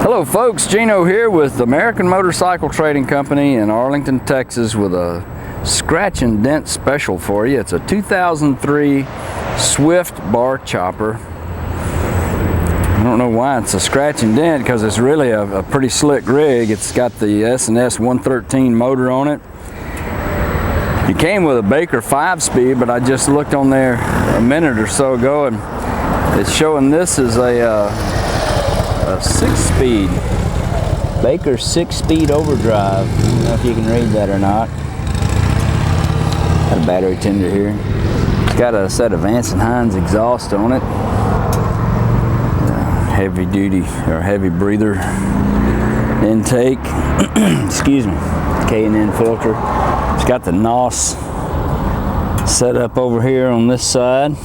Hello folks, Gino here with American Motorcycle Trading Company in Arlington, Texas with a scratch and dent special for you. It's a 2003 Swift bar chopper. I don't know why it's a scratch and dent, because it's really a pretty slick rig. It's got the S&S 113 motor on it. It came with a Baker 5-speed, but I just looked on there a minute or so ago and it's showing this is a 6-speed, Baker 6-speed overdrive. I don't know if you can read that or not. Got a battery tender here. It's got a set of Vance & Hines exhaust on it. Heavy duty or heavy breather intake. Excuse me. K&N filter. It's got the NOS set up over here on this side.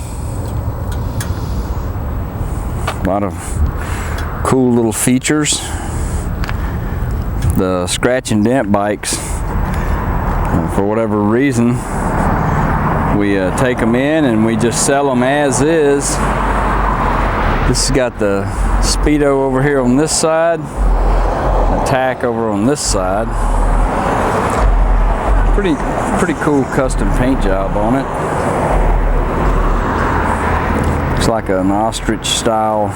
A lot of cool little features. The scratch and dent bikes, for whatever reason, we take them in and we just sell them as is. This has got the Speedo over here on this side, the tack over on this side. Pretty cool custom paint job on it. Looks like an ostrich style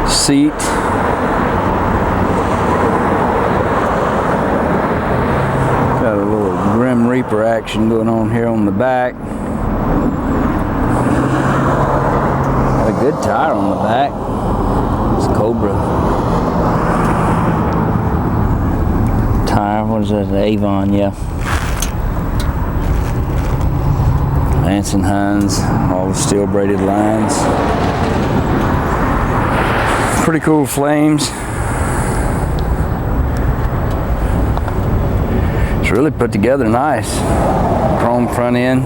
seat. Got a little Grim Reaper action going on here on the back. Got a good tire on the back. It's Cobra tire. What is that? Avon, yeah. Vance & Hines, all the steel braided lines. Pretty cool flames. It's really put together nice. Chrome front end.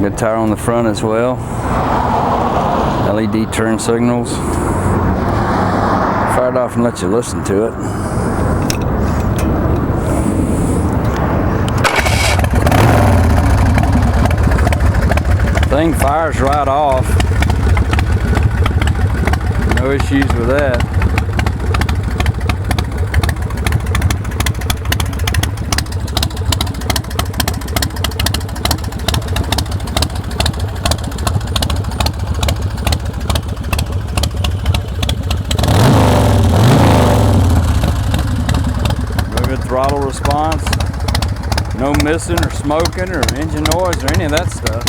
Good tire on the front as well. LED turn signals. Fire it off and let you listen to it. Thing fires right off. No issues with that. Real good throttle response. No missing or smoking or engine noise or any of that stuff.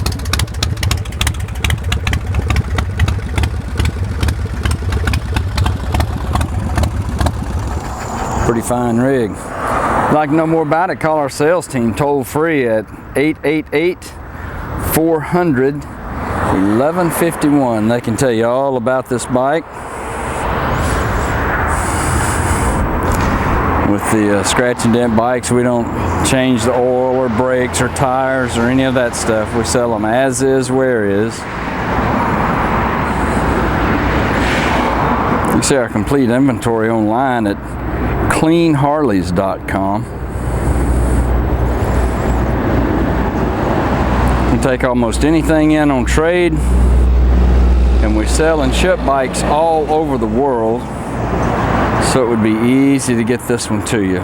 Pretty fine rig. If you'd like to know more about it, call our sales team toll free at 888-400-1151. They can tell you all about this bike. With the scratch and dent bikes, we don't change the oil or brakes or tires or any of that stuff. We sell them as is, where is. You can see our complete inventory online at cleanharleys.com. We take almost anything in on trade, and we sell and ship bikes all over the world, so it would be easy to get this one to you.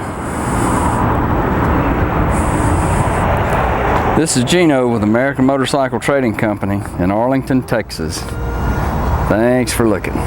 This is Gino with American Motorcycle Trading Company in Arlington, Texas. Thanks for looking.